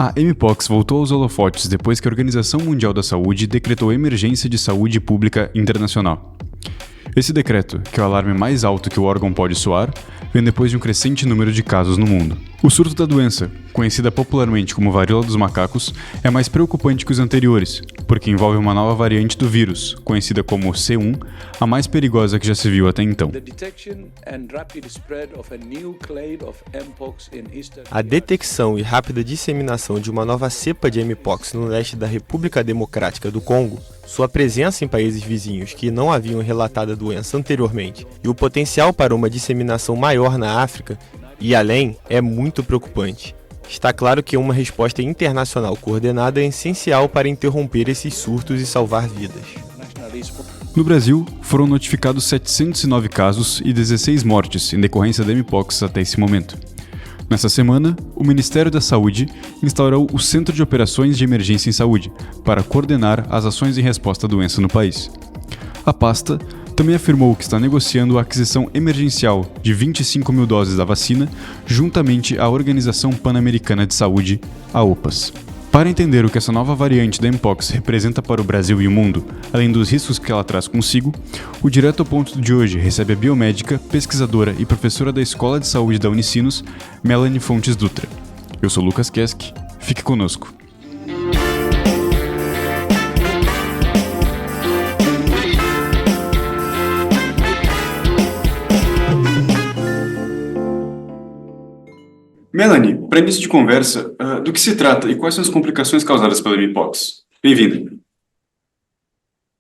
A Mpox voltou aos holofotes depois que a Organização Mundial da Saúde decretou emergência de saúde pública internacional. Esse decreto, que é o alarme mais alto que o órgão pode soar, vem depois de um crescente número de casos no mundo. O surto da doença, conhecida popularmente como varíola dos macacos, é mais preocupante que os anteriores, porque envolve uma nova variante do vírus, conhecida como C1, a mais perigosa que já se viu até então. A detecção e rápida disseminação de uma nova cepa de Mpox no leste da República Democrática do Congo, sua presença em países vizinhos que não haviam relatado a doença anteriormente e o potencial para uma disseminação maior na África e além é muito preocupante. Está claro que uma resposta internacional coordenada é essencial para interromper esses surtos e salvar vidas. No Brasil, foram notificados 709 casos e 16 mortes em decorrência da Mpox até esse momento. Nessa semana, o Ministério da Saúde instaurou o Centro de Operações de Emergência em Saúde para coordenar as ações em resposta à doença no país. A pasta também afirmou que está negociando a aquisição emergencial de 25 mil doses da vacina juntamente à Organização Pan-Americana de Saúde, a OPAS. Para entender o que essa nova variante da Mpox representa para o Brasil e o mundo, além dos riscos que ela traz consigo, o Direto ao Ponto de hoje recebe a biomédica, pesquisadora e professora da Escola de Saúde da Unicinos, Melanie Fontes Dutra. Eu sou Lucas Kesk, fique conosco. Melanie, para início de conversa, do que se trata e quais são as complicações causadas pela Mpox? Bem-vinda.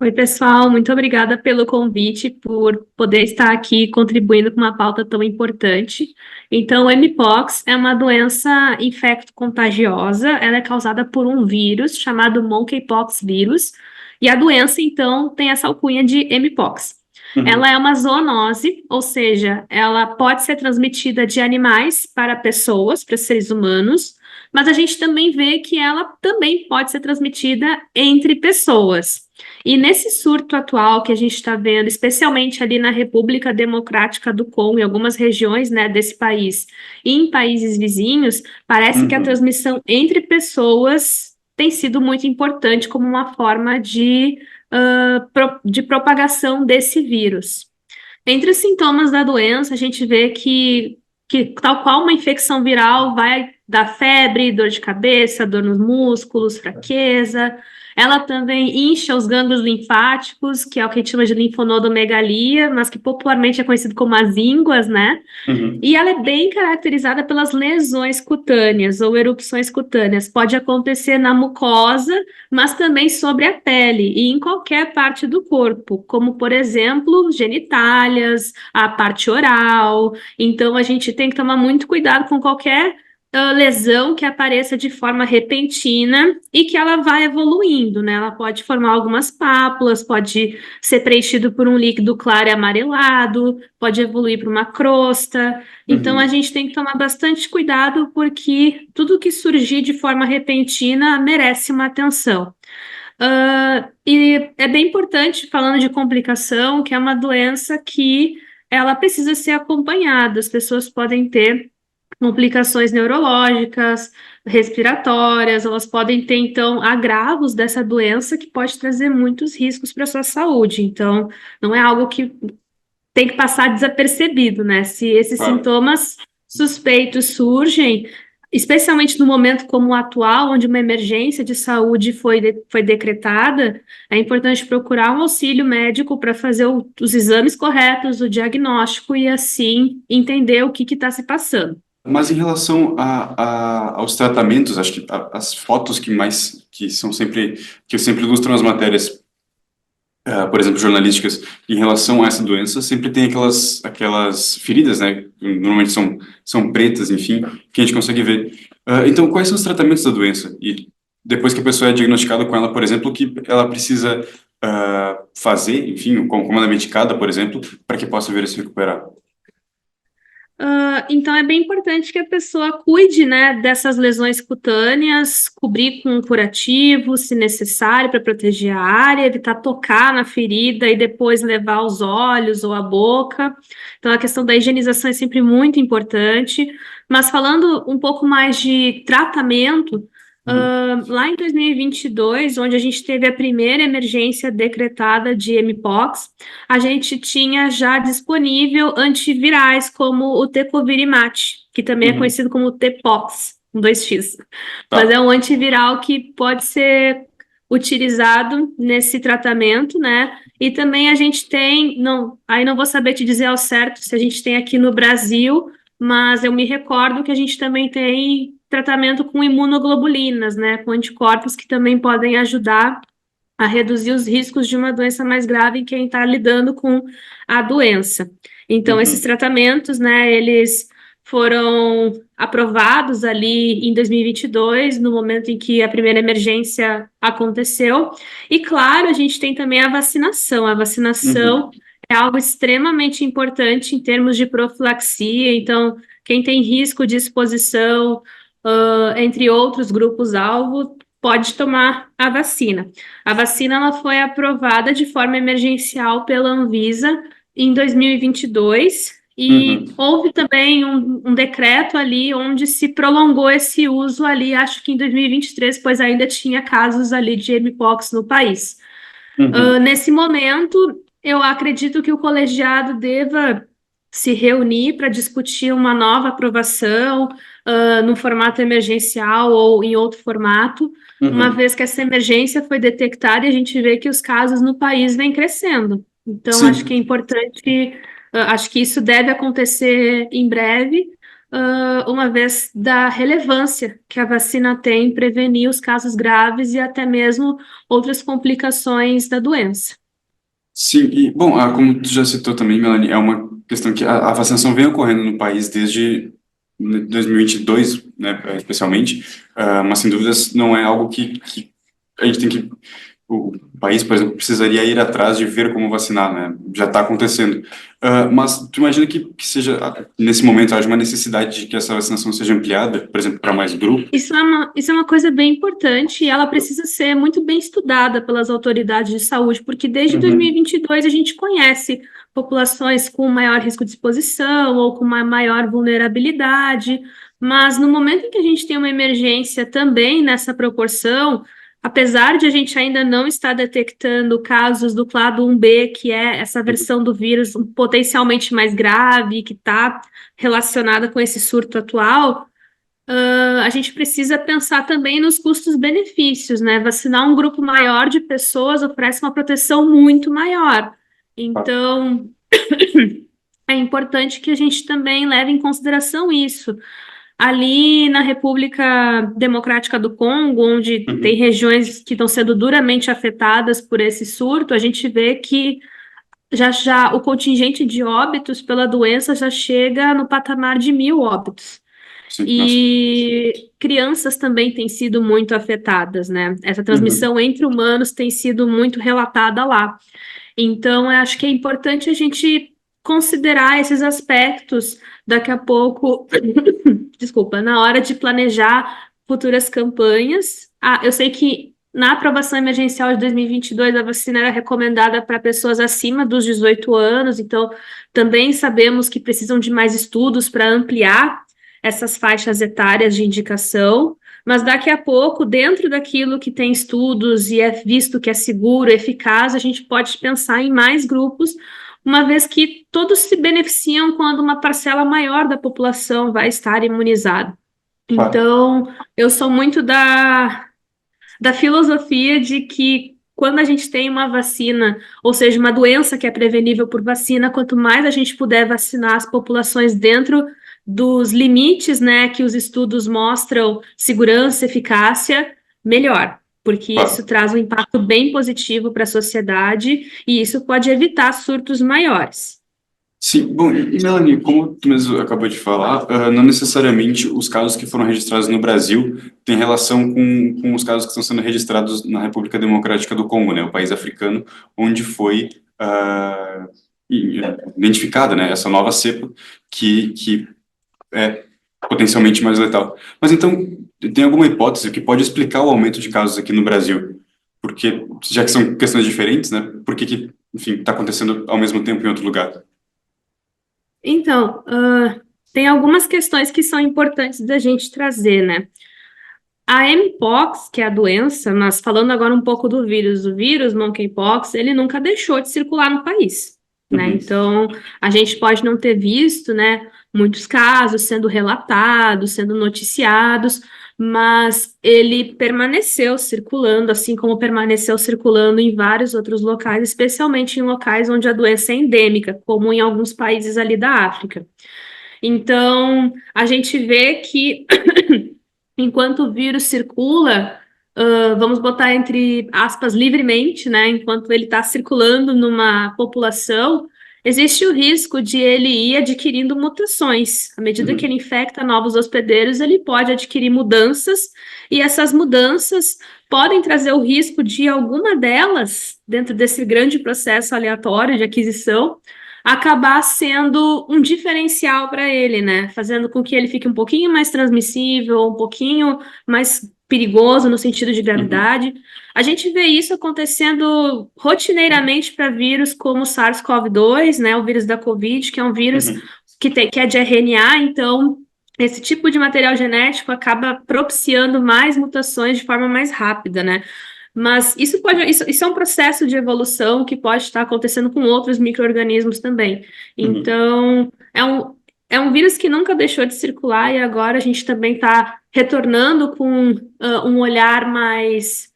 Oi, pessoal, muito obrigada pelo convite, por poder estar aqui contribuindo com uma pauta tão importante. Então, o Mpox é uma doença infecto-contagiosa, ela é causada por um vírus chamado Monkeypox vírus, e a doença, então, tem essa alcunha de Mpox. Ela é uma zoonose, ou seja, ela pode ser transmitida de animais para pessoas, para seres humanos, mas a gente também vê que ela também pode ser transmitida entre pessoas. E nesse surto atual que a gente está vendo, especialmente ali na República Democrática do Congo, em algumas regiões, né, desse país, e em países vizinhos, parece que a transmissão entre pessoas tem sido muito importante como uma forma de propagação desse vírus. Entre os sintomas da doença, a gente vê que tal qual uma infecção viral vai dar febre, dor de cabeça, dor nos músculos, fraqueza. Ela também incha os gânglios linfáticos, que é o que a gente chama de linfonodomegalia, mas que popularmente é conhecido como as ínguas, né? E ela é bem caracterizada pelas lesões cutâneas ou erupções cutâneas. Pode acontecer na mucosa, mas também sobre a pele e em qualquer parte do corpo, como, por exemplo, genitálias, a parte oral. Então, a gente tem que tomar muito cuidado com qualquer lesão que apareça de forma repentina e que ela vai evoluindo, né? Ela pode formar algumas pápulas, pode ser preenchido por um líquido claro e amarelado, pode evoluir para uma crosta. Então, a gente tem que tomar bastante cuidado porque tudo que surgir de forma repentina merece uma atenção. E é bem importante, falando de complicação, que é uma doença que ela precisa ser acompanhada. As pessoas podem ter complicações neurológicas, respiratórias, elas podem ter, então, agravos dessa doença que pode trazer muitos riscos para a sua saúde. Então, não é algo que tem que passar desapercebido, né? Se esses sintomas suspeitos surgem, especialmente no momento como o atual, onde uma emergência de saúde foi decretada, é importante procurar um auxílio médico para fazer os exames corretos, o diagnóstico e, assim, entender o que está se passando. Mas em relação aos tratamentos, acho que as fotos que sempre ilustram as matérias, por exemplo, jornalísticas, em relação a essa doença, sempre tem aquelas feridas, né? Normalmente são pretas, enfim, que a gente consegue ver. Então, quais são os tratamentos da doença? E depois que a pessoa é diagnosticada com ela, por exemplo, o que ela precisa fazer, enfim, como ela é medicada, por exemplo, para que possa vir a se recuperar? Então, é bem importante que a pessoa cuide, né, dessas lesões cutâneas, cobrir com um curativo, se necessário, para proteger a área, evitar tocar na ferida e depois levar os olhos ou a boca. Então, a questão da higienização é sempre muito importante. Mas falando um pouco mais de tratamento, Uhum. Lá em 2022, onde a gente teve a primeira emergência decretada de Mpox, a gente tinha já disponível antivirais como o Tecovirimat, que também é Uhum. conhecido como Tpox, com 2x. Mas Tá. é um antiviral que pode ser utilizado nesse tratamento, né? E também a gente tem, não, aí não vou saber te dizer ao certo se a gente tem aqui no Brasil, mas eu me recordo que a gente também tem tratamento com imunoglobulinas, né, com anticorpos que também podem ajudar a reduzir os riscos de uma doença mais grave em quem está lidando com a doença. Então, esses Uhum. tratamentos, né, eles foram aprovados ali em 2022, no momento em que a primeira emergência aconteceu. E, claro, a gente tem também a vacinação. A vacinação Uhum. é algo extremamente importante em termos de profilaxia. Então, quem tem risco de exposição, entre outros grupos-alvo, pode tomar a vacina. A vacina ela foi aprovada de forma emergencial pela Anvisa em 2022 e Uhum. houve também um decreto ali onde se prolongou esse uso ali, acho que em 2023, pois ainda tinha casos ali de Mpox no país. Uhum. Nesse momento, eu acredito que o colegiado deva se reunir para discutir uma nova aprovação, no formato emergencial ou em outro formato, uma Uhum. vez que essa emergência foi detectada e a gente vê que os casos no país vêm crescendo. Então, acho que é Sim. importante, acho que isso deve acontecer em breve, uma vez da relevância que a vacina tem em prevenir os casos graves e até mesmo outras complicações da doença. Sim, e, bom, como tu já citou também, Melanie, é uma questão que a vacinação vem ocorrendo no país desde 2022, né, especialmente, mas sem dúvidas não é algo que a gente tem que, o país, por exemplo, precisaria ir atrás de ver como vacinar, né, já está acontecendo. Mas tu imagina que seja, nesse momento, haja uma necessidade de que essa vacinação seja ampliada, por exemplo, para mais grupos? Isso é uma coisa bem importante e ela precisa ser muito bem estudada pelas autoridades de saúde, porque desde Uhum. 2022 a gente conhece populações com maior risco de exposição ou com uma maior vulnerabilidade, mas no momento em que a gente tem uma emergência também nessa proporção, apesar de a gente ainda não estar detectando casos do clado 1B, que é essa versão do vírus potencialmente mais grave, que está relacionada com esse surto atual, a gente precisa pensar também nos custos-benefícios, né? Vacinar um grupo maior de pessoas oferece uma proteção muito maior. Então, é importante que a gente também leve em consideração isso. Ali na República Democrática do Congo, onde tem Uhum. regiões que estão sendo duramente afetadas por esse surto, a gente vê que já o contingente de óbitos pela doença já chega no patamar de 1.000 óbitos. Sim, nossa. E crianças também têm sido muito afetadas, né? Essa Uhum. transmissão entre humanos tem sido muito relatada lá. Então, eu acho que é importante a gente considerar esses aspectos daqui a pouco, desculpa, na hora de planejar futuras campanhas. Eu sei que na aprovação emergencial de 2022 a vacina era recomendada para pessoas acima dos 18 anos, então também sabemos que precisam de mais estudos para ampliar essas faixas etárias de indicação. Mas daqui a pouco, dentro daquilo que tem estudos e é visto que é seguro, eficaz, a gente pode pensar em mais grupos, uma vez que todos se beneficiam quando uma parcela maior da população vai estar imunizada. Claro. Então, eu sou muito da filosofia de que quando a gente tem uma vacina, ou seja, uma doença que é prevenível por vacina, quanto mais a gente puder vacinar as populações dentro dos limites, né, que os estudos mostram segurança, eficácia, melhor, porque isso Claro. traz um impacto bem positivo para a sociedade e isso pode evitar surtos maiores. Sim, bom, e Melanie, como tu mesmo acabou de falar, não necessariamente os casos que foram registrados no Brasil têm relação com os casos que estão sendo registrados na República Democrática do Congo, né, o país africano, onde foi identificada, né, essa nova cepa que é potencialmente mais letal. Mas então, tem alguma hipótese que pode explicar o aumento de casos aqui no Brasil? Porque, já que são questões diferentes, né, por que, enfim, está acontecendo ao mesmo tempo em outro lugar? Então, tem algumas questões que são importantes da gente trazer, né? A Mpox, que é a doença, mas falando agora um pouco do vírus monkeypox, ele nunca deixou de circular no país, né? Então, a gente pode não ter visto, né, muitos casos sendo relatados, sendo noticiados, mas ele permaneceu circulando, assim como permaneceu circulando em vários outros locais, especialmente em locais onde a doença é endêmica, como em alguns países ali da África. Então, a gente vê que enquanto o vírus circula, vamos botar entre aspas, livremente, né? Enquanto ele está circulando numa população, existe o risco de ele ir adquirindo mutações. À medida que ele infecta novos hospedeiros, ele pode adquirir mudanças, e essas mudanças podem trazer o risco de alguma delas, dentro desse grande processo aleatório de aquisição, acabar sendo um diferencial para ele, né? Fazendo com que ele fique um pouquinho mais transmissível, um pouquinho mais perigoso no sentido de gravidade. A gente vê isso acontecendo rotineiramente para vírus como o SARS-CoV-2, né? O vírus da Covid, que é um vírus que é de RNA, então esse tipo de material genético acaba propiciando mais mutações de forma mais rápida, né? Mas isso é um processo de evolução que pode estar acontecendo com outros micro-organismos também. Então, é um vírus que nunca deixou de circular e agora a gente também está retornando com um olhar mais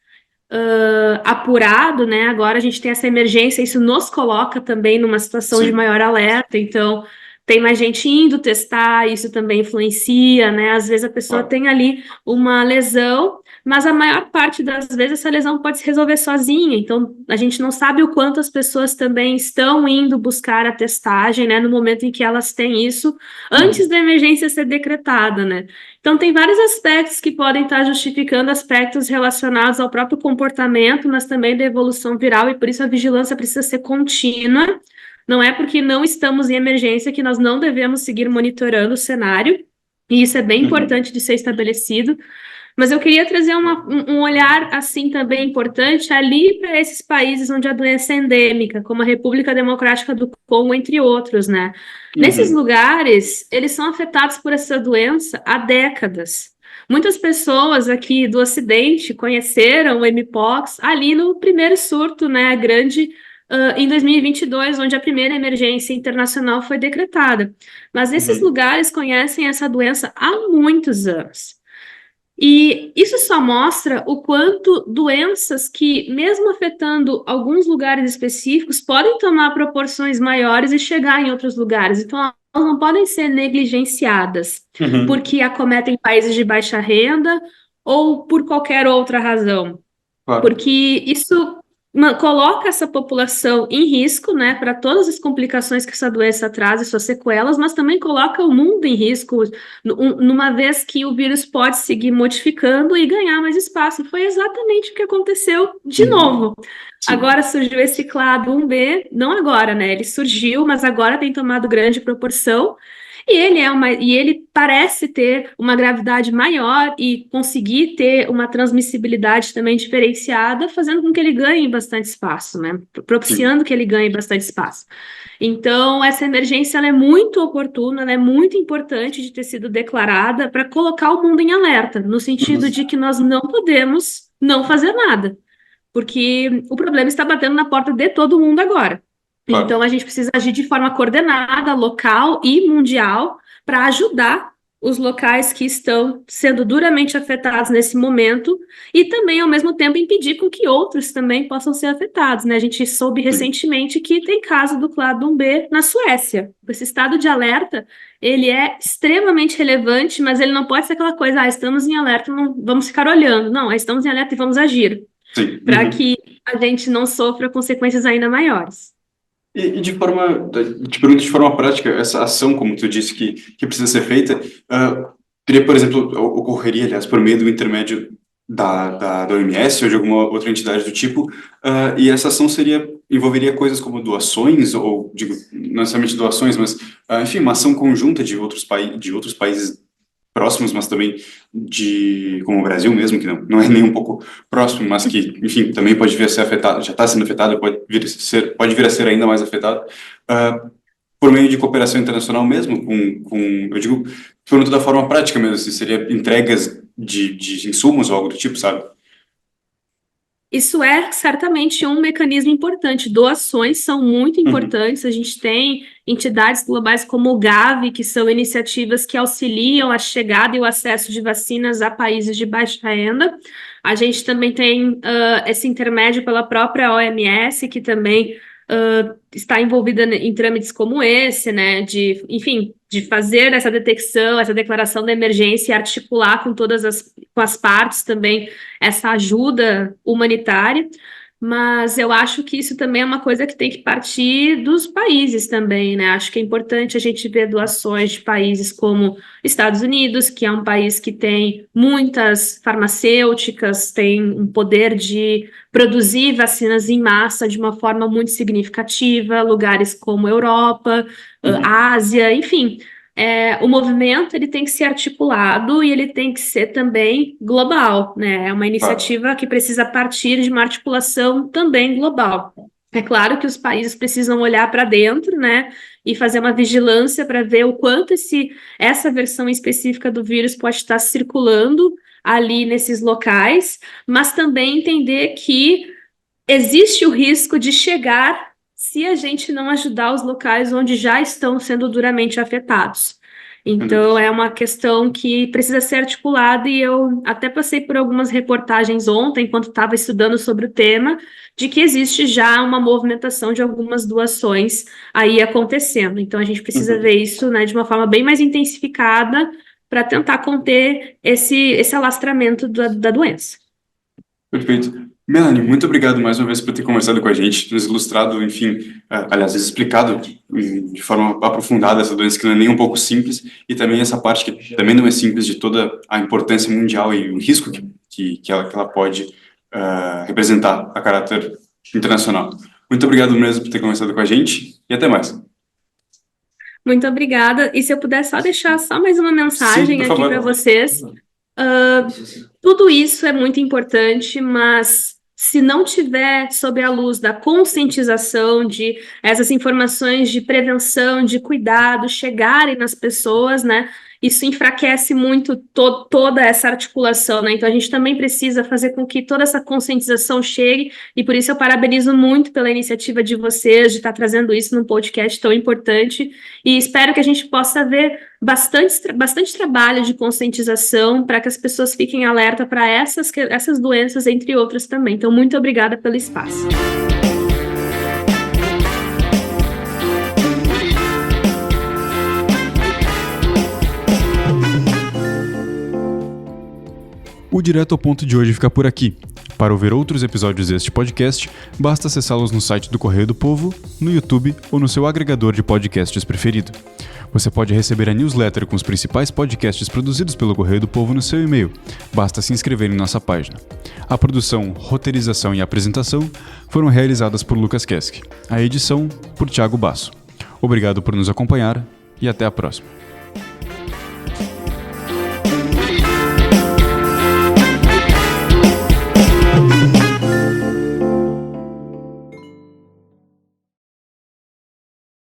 apurado, né? Agora a gente tem essa emergência, isso nos coloca também numa situação de maior alerta, então tem mais gente indo testar, isso também influencia, né? Às vezes a pessoa tem ali uma lesão, mas a maior parte das vezes essa lesão pode se resolver sozinha, então a gente não sabe o quanto as pessoas também estão indo buscar a testagem, né? No momento em que elas têm isso, antes da emergência ser decretada, né? Então, tem vários aspectos que podem estar justificando aspectos relacionados ao próprio comportamento, mas também da evolução viral, e por isso a vigilância precisa ser contínua. Não é porque não estamos em emergência que nós não devemos seguir monitorando o cenário, e isso é bem importante de ser estabelecido. Mas eu queria trazer um olhar, assim, também importante ali para esses países onde a doença é endêmica, como a República Democrática do Congo, entre outros, né? Nesses lugares, eles são afetados por essa doença há décadas. Muitas pessoas aqui do Ocidente conheceram o Mpox ali no primeiro surto, né, grande, em 2022, onde a primeira emergência internacional foi decretada. Mas esses lugares conhecem essa doença há muitos anos. E isso só mostra o quanto doenças que, mesmo afetando alguns lugares específicos, podem tomar proporções maiores e chegar em outros lugares. Então, elas não podem ser negligenciadas porque acometem países de baixa renda ou por qualquer outra razão. Claro. Porque isso coloca essa população em risco, né, para todas as complicações que essa doença traz e suas sequelas, mas também coloca o mundo em risco, numa vez que o vírus pode seguir modificando e ganhar mais espaço. Foi exatamente o que aconteceu de novo. Agora surgiu esse clado 1B, não agora, né, ele surgiu, mas agora tem tomado grande proporção. E ele parece ter uma gravidade maior e conseguir ter uma transmissibilidade também diferenciada, fazendo com que ele ganhe bastante espaço, né? Propiciando que ele ganhe bastante espaço. Então, essa emergência ela é muito oportuna, ela é muito importante de ter sido declarada para colocar o mundo em alerta, no sentido de que nós não podemos não fazer nada, porque o problema está batendo na porta de todo mundo agora. Claro. Então, a gente precisa agir de forma coordenada, local e mundial, para ajudar os locais que estão sendo duramente afetados nesse momento e também, ao mesmo tempo, impedir com que outros também possam ser afetados, né? A gente soube recentemente que tem caso do clado 1B na Suécia. Esse estado de alerta, ele é extremamente relevante, mas ele não pode ser aquela coisa, estamos em alerta, não vamos ficar olhando. Não, estamos em alerta e vamos agir, para que a gente não sofra consequências ainda maiores. E te pergunto de forma prática, essa ação, como tu disse, que precisa ser feita, teria, por exemplo, ocorreria, aliás, por meio do intermédio da OMS ou de alguma outra entidade do tipo, e essa ação envolveria coisas como doações, ou, digo, não necessariamente doações, mas, enfim, uma ação conjunta de outros países próximos, mas também como o Brasil mesmo, que não é nem um pouco próximo, mas que, enfim, também pode vir a ser afetado, já está sendo afetado, pode vir a ser ainda mais afetado, por meio de cooperação internacional mesmo, eu digo, pergunto da forma prática mesmo, se seria entregas de insumos ou algo do tipo, sabe? Isso é certamente um mecanismo importante. Doações são muito importantes. A gente tem entidades globais como o Gavi, que são iniciativas que auxiliam a chegada e o acesso de vacinas a países de baixa renda. A gente também tem esse intermédio pela própria OMS, que também está envolvida em trâmites como esse, né? Enfim, de fazer essa detecção, essa declaração da emergência e articular com todas as partes também essa ajuda humanitária, mas eu acho que isso também é uma coisa que tem que partir dos países também, né? Acho que é importante a gente ver doações de países como Estados Unidos, que é um país que tem muitas farmacêuticas, tem um poder de produzir vacinas em massa de uma forma muito significativa, lugares como Europa, Ásia, enfim. O movimento ele tem que ser articulado e ele tem que ser também global, né? É uma iniciativa que precisa partir de uma articulação também global. É claro que os países precisam olhar para dentro, né? E fazer uma vigilância para ver o quanto essa versão específica do vírus pode estar circulando ali nesses locais, mas também entender que existe o risco de chegar se a gente não ajudar os locais onde já estão sendo duramente afetados. Então, é uma questão que precisa ser articulada e eu até passei por algumas reportagens ontem, enquanto estava estudando sobre o tema, de que existe já uma movimentação de algumas doações aí acontecendo. Então, a gente precisa ver isso, né, de uma forma bem mais intensificada para tentar conter esse alastramento da doença. Perfeito. Melanie, muito obrigado mais uma vez por ter conversado com a gente, nos ilustrado, enfim, aliás, explicado de forma aprofundada essa doença que não é nem um pouco simples, e também essa parte que também não é simples de toda a importância mundial e o risco que ela pode representar a caráter internacional. Muito obrigado mesmo por ter conversado com a gente e até mais. Muito obrigada. E se eu puder só deixar mais uma mensagem aqui para vocês. Tudo isso é muito importante, mas se não tiver sob a luz da conscientização de essas informações de prevenção, de cuidado, chegarem nas pessoas, né? Isso enfraquece muito toda essa articulação, né? Então a gente também precisa fazer com que toda essa conscientização chegue, e por isso eu parabenizo muito pela iniciativa de vocês, de estar trazendo isso num podcast tão importante, e espero que a gente possa ver bastante trabalho de conscientização para que as pessoas fiquem alerta para essas doenças, entre outras também. Então, muito obrigada pelo espaço. O Direto ao Ponto de hoje fica por aqui. Para ouvir outros episódios deste podcast, basta acessá-los no site do Correio do Povo, no YouTube ou no seu agregador de podcasts preferido. Você pode receber a newsletter com os principais podcasts produzidos pelo Correio do Povo no seu e-mail. Basta se inscrever em nossa página. A produção, roteirização e apresentação foram realizadas por Lucas Kesk. A edição, por Thiago Basso. Obrigado por nos acompanhar e até a próxima.